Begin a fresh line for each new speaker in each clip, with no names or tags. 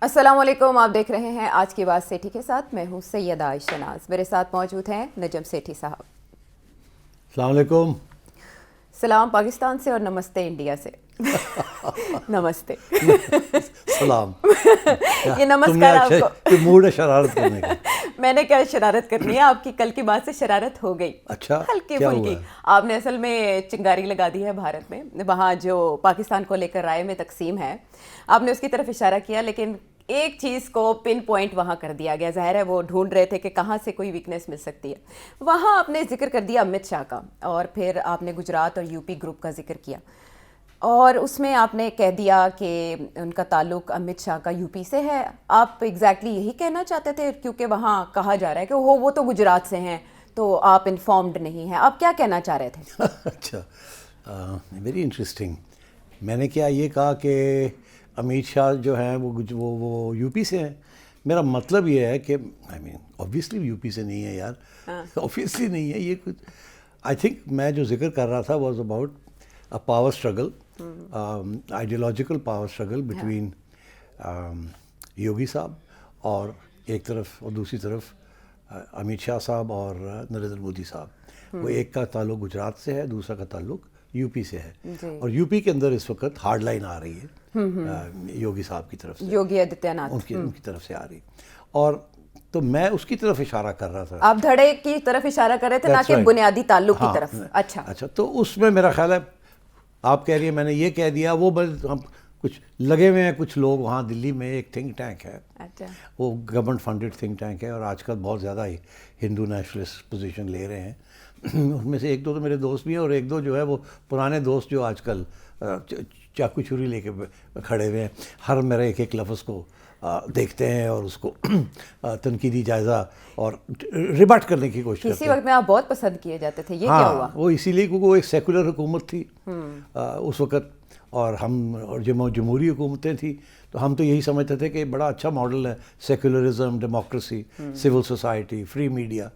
السلام علیکم، آپ دیکھ رہے ہیں آج کی بات سیٹھی کے ساتھ. میں ہوں سیدہ عائشہ ناز. میرے ساتھ موجود ہیں نجم سیٹھی صاحب.
السلام علیکم.
سلام پاکستان سے اور نمستے انڈیا سے. نمستے.
سلام.
یہ نمسکار آپ کو
موڈ ہے شرارت کرنے کا.
میں نے کیا شرارت کرنی ہے؟ آپ کی کل کی بات سے شرارت ہو گئی.
اچھا
ہلکی پھلکی. آپ نے اصل میں چنگاری لگا دی ہے بھارت میں، وہاں جو پاکستان کو لے کر رائے میں تقسیم ہے، آپ نے اس کی طرف اشارہ کیا، لیکن ایک چیز کو پن پوائنٹ وہاں کر دیا گیا. ظاہر ہے وہ ڈھونڈ رہے تھے کہ کہاں سے کوئی ویکنیس مل سکتی ہے. وہاں آپ نے ذکر کر دیا امت شاہ کا، اور پھر آپ نے گجرات اور یو پی گروپ کا ذکر کیا، اور اس میں آپ نے کہہ دیا کہ ان کا تعلق امت شاہ کا یو پی سے ہے. آپ ایگزیکٹلی یہی کہنا چاہتے تھے؟ کیونکہ وہاں کہا جا رہا ہے کہ وہ تو گجرات سے ہیں تو آپ انفارمڈ نہیں ہیں. آپ کیا کہنا چاہ رہے تھے؟
اچھا، ویری انٹرسٹنگ. میں نے کیا یہ کہا کہ امت شاہ جو ہیں وہ یو پی سے ہیں؟ میرا مطلب یہ ہے کہ اوبویسلی یو پی سے نہیں ہے یار، اوبویسلی نہیں ہے. یہ کچھ آئی تھنک میں جو ذکر کر رہا تھا was about a power struggle, ideological power struggle between Yogi صاحب اور ایک طرف، اور دوسری طرف امت شاہ صاحب اور نریندر مودی صاحب. وہ ایک کا تعلق گجرات سے ہے، دوسرا کا تعلق یو پی سے ہے. اور یو پی کے اندر اس وقت ہارڈ لائن آ رہی ہے یوگی صاحب کی طرف سے،
یوگی آدتیہ ناتھ
ان کی طرف سے آ رہی. اور تو میں اس کی طرف اشارہ کر رہا تھا.
آپ دھڑے کی طرف اشارہ کر رہے تھے، نہ کہ بنیادی تعلق کی طرف.
اچھا، تو اس میں میرا خیال ہے آپ کہہ رہی ہیں میں نے یہ کہہ دیا، وہ ہم کچھ لگے ہوئے ہیں کچھ لوگ وہاں دلی میں. ایک تھنک ٹینک ہے، وہ گورنمنٹ فنڈڈ تھنک ٹینک ہے، اور آج کل بہت زیادہ ہی ہندو نیشنلسٹ پوزیشن لے رہے ہیں. ان میں سے ایک دو تو میرے دوست بھی ہیں، اور ایک دو جو ہے وہ پرانے دوست جو آج کل چاقو چھری لے کے کھڑے ہوئے ہیں. ہر میرے ایک لفظ کو دیکھتے ہیں اور اس کو تنقیدی جائزہ اور ریبٹ کرنے کی کوشش کرتے ہیں.
کسی وقت میں آپ بہت پسند کیے جاتے تھے، یہ کیا ہوا؟
وہ اسی لیے کیونکہ وہ ایک سیکولر حکومت تھی اس وقت، اور ہم اور جمہوری حکومتیں تھیں، تو ہم تو یہی سمجھتے تھے کہ بڑا اچھا ماڈل ہے secularism, democracy, civil society, free media.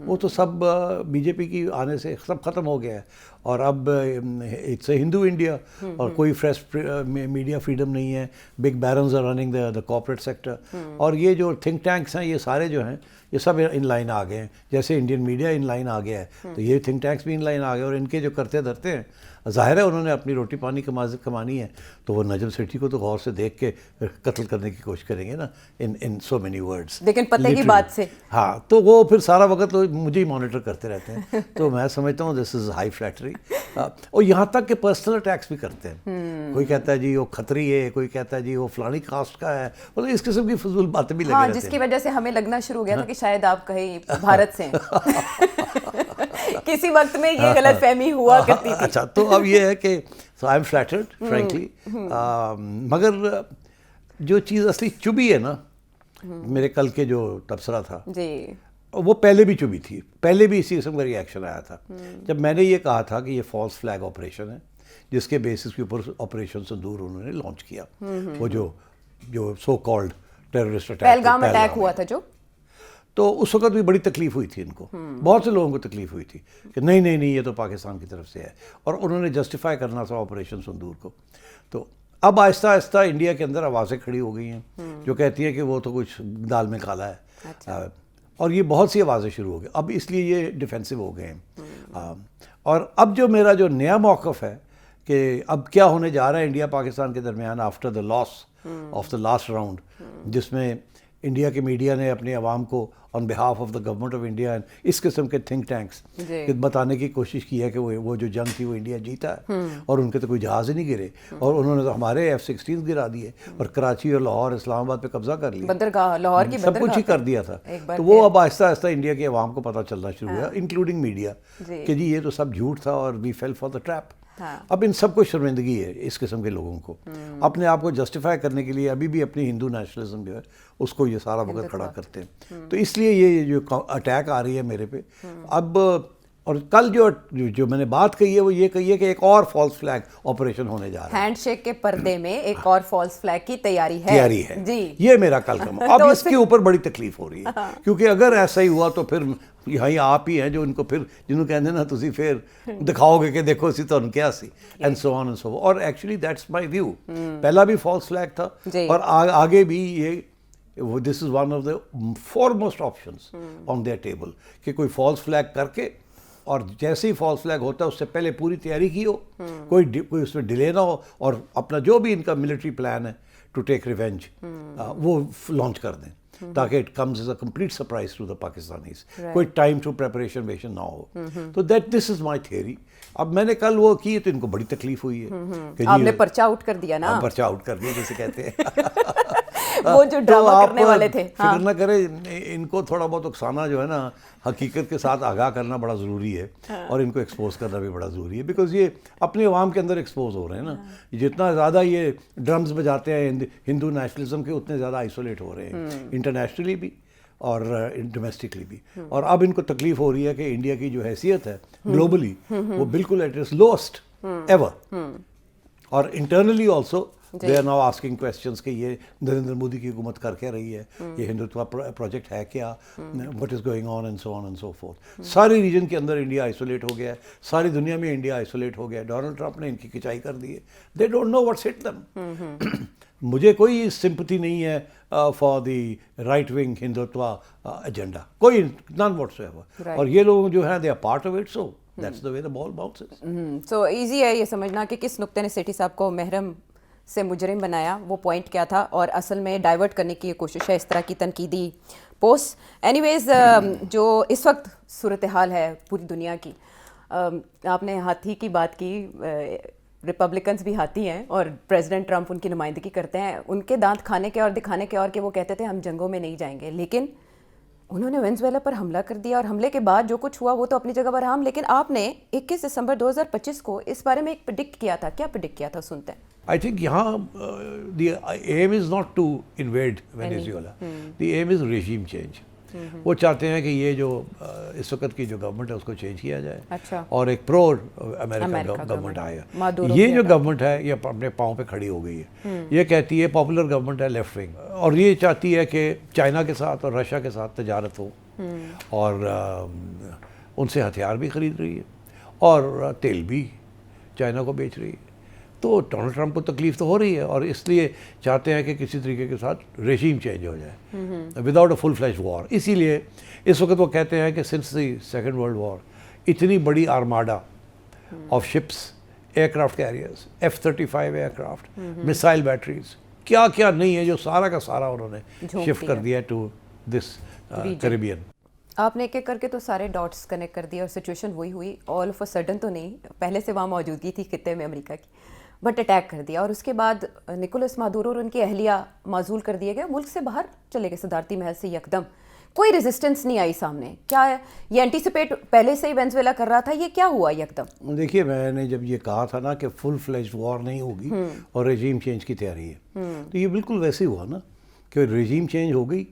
وہ تو سب بی جے پی کی آنے سے سب ختم ہو گیا ہے، اور اب اٹس اے ہندو انڈیا، اور کوئی فریش میڈیا فریڈم نہیں ہے. Big barons are running the corporate sector. اور یہ جو تھنک ٹینکس ہیں یہ سارے جو ہیں یہ سب ان لائن آ گئے ہیں. جیسے انڈین میڈیا ان لائن آ گیا ہے، تو یہ تھنک ٹینکس بھی ان لائن آ گئے. اور ان کے جو کرتے دھرتے ہیں، ظاہر ہے انہوں نے اپنی روٹی پانی کمانی ہے، تو وہ نجم سیٹھی کو تو غور سے دیکھ کے قتل کرنے کی کوشش کریں گے نا، ان سو مینی ورڈز.
لیکن پتے کی بات سے
ہاں، تو وہ پھر سارا وقت مجھے ہی مانیٹر کرتے رہتے ہیں. تو میں سمجھتا ہوں دس از ہائی فلیٹری. اور یہاں تک کہ پرسنل اٹیکس بھی کرتے ہیں. کوئی کہتا ہے جی وہ کھتری ہے، کوئی کہتا ہے جی وہ فلانی کاسٹ کا ہے. مطلب اس قسم کی فضول باتیں بھی لگے رہتے ہیں،
جس کی وجہ سے ہمیں لگنا شروع ہو گیا تھا کہ شاید آپ کہیں بھارت سے ہیں. کسی وقت میں یہ غلط فہمی ہوا کرتی تھی.
اچھا، تو اب یہ ہے کہ آئی ایم فلیٹرڈ فرینکلی. مگر جو چیز اصلی چبھی ہے نا، میرے کل کے جو تبصرہ تھا
جی،
وہ پہلے بھی چبھی تھی. پہلے بھی اسی قسم کا ری ایکشن آیا تھا جب میں نے یہ کہا تھا کہ یہ فالس فلیگ آپریشن ہے، جس کے بیسس کے اوپر آپریشن سندور انہوں نے لانچ کیا. وہ جو so called terrorist attack,
Pahalgam attack ہوا تھا جو،
تو اس وقت بھی بڑی تکلیف ہوئی تھی ان کو. بہت سے لوگوں کو تکلیف ہوئی تھی کہ نہیں یہ تو پاکستان کی طرف سے ہے، اور انہوں نے جسٹیفائی کرنا تھا آپریشن سندور کو. تو اب آہستہ آہستہ انڈیا کے اندر آوازیں کھڑی ہو گئی ہیں جو کہتی ہیں کہ وہ تو کچھ دال میں کالا ہے. اور یہ بہت سی آوازیں شروع ہو گئی اب، اس لیے یہ ڈیفینسو ہو گئے ہیں. اور اب جو میرا جو نیا موقف ہے کہ اب کیا ہونے جا رہا ہے انڈیا پاکستان کے درمیان after the loss of the last round, جس میں انڈیا کے میڈیا نے اپنے عوام کو on behalf of the government of India اس قسم کے تھنک ٹینکس بتانے کی کوشش کی ہے کہ وہ جو جنگ تھی وہ انڈیا جیتا ہے، اور ان کے تو کوئی جہاز ہی نہیں گرے، اور انہوں نے تو ہمارے F-16 گرا دیے، اور کراچی اور لاہور اسلام آباد پہ قبضہ کر لیا،
بندرگاہ لاہور کی
سب کچھ ہی کر دیا تھا. تو وہ اب آہستہ آہستہ انڈیا کے عوام کو پتہ چلنا شروع ہوا، انکلوڈنگ میڈیا، کہ جی یہ تو سب جھوٹ تھا اور وی فیل فار دا ٹریپ. اب ان سب کو شرمندگی ہے اس قسم کے لوگوں کو اپنے آپ کو جسٹیفائی کرنے کے لیے ابھی بھی اپنی ہندو نیشنلزم جو ہے اس کو یہ سارا وقت کھڑا کرتے ہیں. تو اس لیے یہ جو اٹیک آ رہی ہے میرے پہ اب، اور کل جو میں نے بات کہی ہے وہ یہ کہی ہے کہ ایک اور فالس فلیگ آپریشن ہونے جا رہا ہے.
ہینڈ شیک کے پردے میں ایک اور فالس فلیگ کی تیاری ہے جی,
یہ میرا کل کا اب اس کے اوپر بڑی تکلیف ہو رہی ہے, کیونکہ اگر ایسا ہی ہوا تو پھر یہاں آپ ہی ہیں جو ان کو پھر جنہوں کہتے ہیں نا تسی پھر دکھاؤ گے کہ دیکھو اسی تو ان کیا سی and so on and so. اور ایکچولی دیٹس مائی ویو, پہلا بھی فالس فلیگ تھا اور آگے بھی یہ this is one of the foremost options on their table کہ کوئی فالس فلیگ کر کے اور جیسے ہی فالس فلیگ ہوتا ہے اس سے پہلے پوری تیاری کی ہو, کوئی اس میں ڈیلے نہ ہو, اور اپنا جو بھی ان کا ملٹری پلان ہے ٹو ٹیک ریونج وہ لانچ کر دیں تاکہ it comes as a complete surprise to the Pakistanis, کوئی ٹائم ٹو پریپریشن ویشن نہ ہو. تو دس از مائی تھیوری. اب میں نے کل وہ کی تو ان کو بڑی تکلیف ہوئی ہے.
آپ نے پرچہ آؤٹ کر دیا نا,
پرچہ آؤٹ کر دیا جیسے کہتے ہیں.
وہ جو ڈرامہ کرنے والے تھے,
فکر نہ کرے, ان کو تھوڑا بہت اکسانا جو ہے نا حقیقت کے ساتھ آگاہ کرنا بڑا ضروری ہے, اور ان کو ایکسپوز کرنا بھی بڑا ضروری ہے, بیکاز یہ اپنے عوام کے اندر ایکسپوز ہو رہے ہیں نا. جتنا زیادہ یہ ڈرمز بجاتے ہیں ہندو نیشنلزم کے, اتنے زیادہ آئسولیٹ ہو رہے ہیں انٹرنیشنلی بھی اور ڈومیسٹکلی بھی. اور اب ان کو تکلیف ہو رہی ہے کہ انڈیا کی جو حیثیت ہے گلوبلی وہ بالکل ایٹ اٹس لوسٹ ایور, اور internally also they are now asking questions کہ یہ نریندر مودی کی حکومت کر کے رہی ہے, یہ ہندوتوا پروجیکٹ ہے کیا, what is going on and so on and so forth. ساری ریجن کے اندر انڈیا آئسولیٹ ہو گیا ہے, ساری دنیا میں انڈیا آئسولیٹ ہو گیا ہے. ڈونلڈ ٹرمپ نے ان کی کھچائی کر دی ہے. They don't know what's hit them. مجھے کوئی سمپتھی نہیں ہے for the right wing Hindutva agenda, کوئی نان واٹس ایور. اور یہ لوگ جو ہیں they are part of it, so that's the way the ball bounces.
So easy ہے یہ سمجھنا کہ کس نقطے نے سیٹھی صاحب کو محرم سے مجرم بنایا, وہ پوائنٹ کیا تھا, اور اصل میں ڈائیورٹ کرنے کی یہ کوشش ہے اس طرح کی تنقیدی پوسٹ. اینی ویز جو اس وقت صورتحال ہے پوری دنیا کی, آپ نے ہاتھی کی بات کی, ریپبلکنز بھی ہاتھی ہیں اور پریزیڈنٹ ٹرمپ ان کی نمائندگی کرتے ہیں. ان کے دانت کھانے کے اور دکھانے کے اور کہ وہ کہتے تھے ہم جنگوں میں نہیں جائیں گے, لیکن انہوں نے وینزویلا پر حملہ کر دیا, اور حملے کے بعد جو کچھ ہوا وہ تو اپنی جگہ پر اہم, لیکن آپ نے 21 دسمبر 2025 کو اس بارے میں ایک پریڈکٹ کیا تھا. کیا پریڈکٹ کیا تھا, سنتے ہیں.
I think یہاں the aim is not to invade Venezuela. The aim is regime change. وہ چاہتے ہیں کہ یہ جو اس وقت کی جو گورنمنٹ ہے اس کو چینج کیا جائے اور ایک پرو امریکن گورنمنٹ آئے. یہ جو گورنمنٹ ہے یہ اپنے پاؤں پہ کھڑی ہو گئی ہے. یہ کہتی ہے پاپولر گورنمنٹ ہے لیفٹ ونگ, اور یہ چاہتی ہے کہ چائنا کے ساتھ اور رشیا کے ساتھ تجارت ہو, اور ان سے ہتھیار بھی خرید رہی ہے اور تیل بھی چائنا کو بیچ رہی ہے. تو ڈونلڈ ٹرمپ کو تکلیف تو ہو رہی ہے, اور اس لیے چاہتے ہیں کہ کسی طریقے کے ساتھ ریجیم چینج ہو جائے وداؤٹ اے فل فلیش وار. اسی لیے اس وقت وہ کہتے ہیں کہ since the second world war اتنی بڑی armada of ships, aircraft carriers, F-35 aircraft, missile batteries, کیا کیا نہیں ہے جو سارا کا سارا انہوں نے شفٹ کر دیا ٹو دس کیریبین.
آپ نے ایک ایک کر کے تو سارے ڈاٹس کنیکٹ کر دیے, اور سچویشن وہی ہوئی آل آف اے سڈن تو نہیں, پہلے سے وہاں موجودگی تھی خطے میں امریکہ کی, بٹ اٹیک کر دیا, اور اس کے بعد نکولس مادورو اور ان کی اہلیہ معزول کر دیے گئے, ملک سے باہر چلے گئے صدارتی محل سے یکدم. کوئی ریزسٹنس نہیں آئی سامنے. کیا یہ اینٹیسپیٹ پہلے سے ہی وینزویلا کر رہا تھا, یہ کیا ہوا یکدم؟
دیکھیے میں نے جب یہ کہا تھا نا کہ فل فلیش وار نہیں ہوگی اور ریجیم چینج کی تیاری ہے, تو یہ بالکل ویسے ہی ہوا نا کہ ریجیم چینج ہو گئی,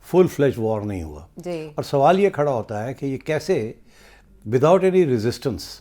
فل فلیش وار نہیں ہوا. اور سوال یہ کھڑا ہوتا ہے کہ یہ کیسے وداؤٹ اینی ریزسٹنس,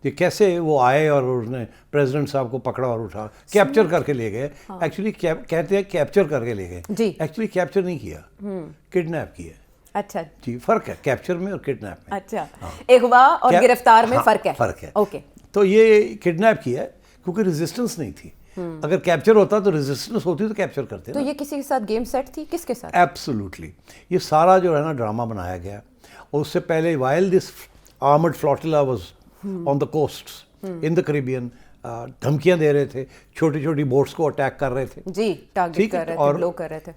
یہ کیسے وہ آئے اور اس نے پریزیڈنٹ صاحب کو پکڑا اور اٹھا کیپچر کر کے لے گئے. ایکچولی کہتے ہیں کیپچر کر کے لے گئے, ایکچولی کیپچر نہیں کیا, کڈنیپ کیا.
اچھا جی,
فرق ہے کیپچر میں اور کڈنیپ میں.
اچھا, اغوا اور گرفتار میں فرق ہے.
فرق ہے.
اوکے,
تو یہ کڈنیپ کیا ہے کیونکہ ریزسٹنس نہیں تھی. اگر کیپچر ہوتا تو ریزسٹنس ہوتی تو کیپچر کرتے.
تو یہ کسی کے ساتھ گیم سیٹ تھی, کس کے ساتھ؟
ایبسولوٹلی یہ سارا جو ہے نا ڈرامہ بنایا گیا, اور اس سے پہلے while this armed flotilla was on the costs in the Caribbean, دھمکیاں دے رہے تھے, چھوٹی چھوٹی بوٹس کو اٹیک کر رہے تھے,
جی ٹارگٹ کر رہے تھے, بلو کر رہے تھے.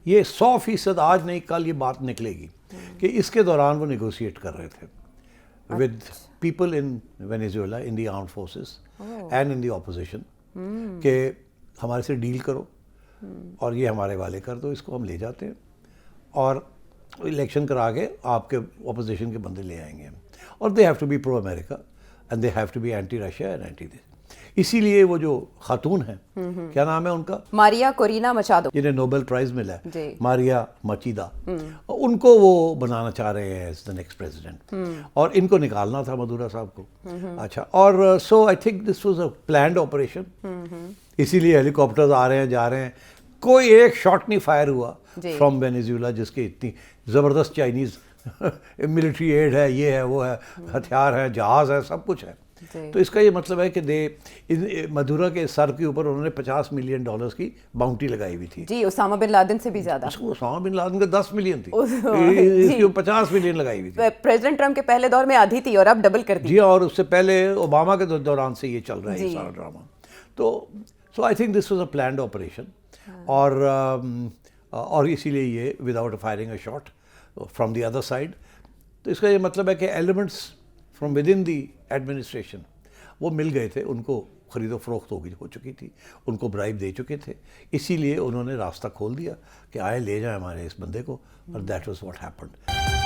یہ 100% آج نہیں کل یہ بات نکلے گی کہ اس کے دوران وہ نیگوشیٹ کر رہے تھے with people in Venezuela, in the armed forces and in the opposition, کہ ہمارے سے ڈیل کرو اور یہ ہمارے والے کر دو, اس کو ہم لے جاتے ہیں اور الیکشن کرا کے آپ کے اپوزیشن کے بندے لے آئیں گے. اور they have to be pro امریکہ and they have to be anti Russia and anti this. اسی لیے وہ جو خاتون ہیں, کیا نام ہے ان کا,
ماریا کورینا مچادو,
جنہیں نوبل پرائز ملا ہے,
جی.
ماریا مچیدا, ان کو وہ بنانا چاہ رہے ہیں ایز دا نیکسٹ پریزیڈنٹ, اور ان کو نکالنا تھا مدورا صاحب کو. اچھا, اور so I think this was a planned operation, اسی لیے ہیلی کاپٹرز آ رہے ہیں جا رہے ہیں, کوئی ایک شاٹ نہیں فائر ہوا فرام وینیزویلا جس کی اتنی زبردست چائنیز ملٹری ایڈ ہے, یہ ہے وہ ہے, ہتھیار ہے, جہاز ہے, سب کچھ ہے. تو اس کا یہ مطلب ہے کہ مدورا کے سر کے اوپر انہوں نے $50 ملین کی باؤنٹی لگائی ہوئی تھی.
جی, اسامہ بن لادن سے بھی زیادہ.
اسامہ بن لادن کے 10 ملین تھی, اس کے 50 ملین لگائی ہوئی تھی.
پریزیڈنٹ ٹرمپ کے پہلے دور میں آدھی تھی اور اب ڈبل کر دی.
جی, اور اس سے پہلے اوباما کے دوران سے یہ چل رہا ہے یہ سارا ڈرامہ. تو so I think this was a planned operation, اور اسی لیے یہ without firing a shot from the other side. تو اس کا یہ مطلب ہے کہ elements from within the administration وہ مل گئے تھے, ان کو خرید و فروخت ہو چکی تھی, ان کو برائب دے چکے تھے, اسی لیے انہوں نے راستہ کھول دیا کہ آئے لے جائیں ہمارے اس بندے کو, اور دیٹ واز واٹ ہیپنڈ.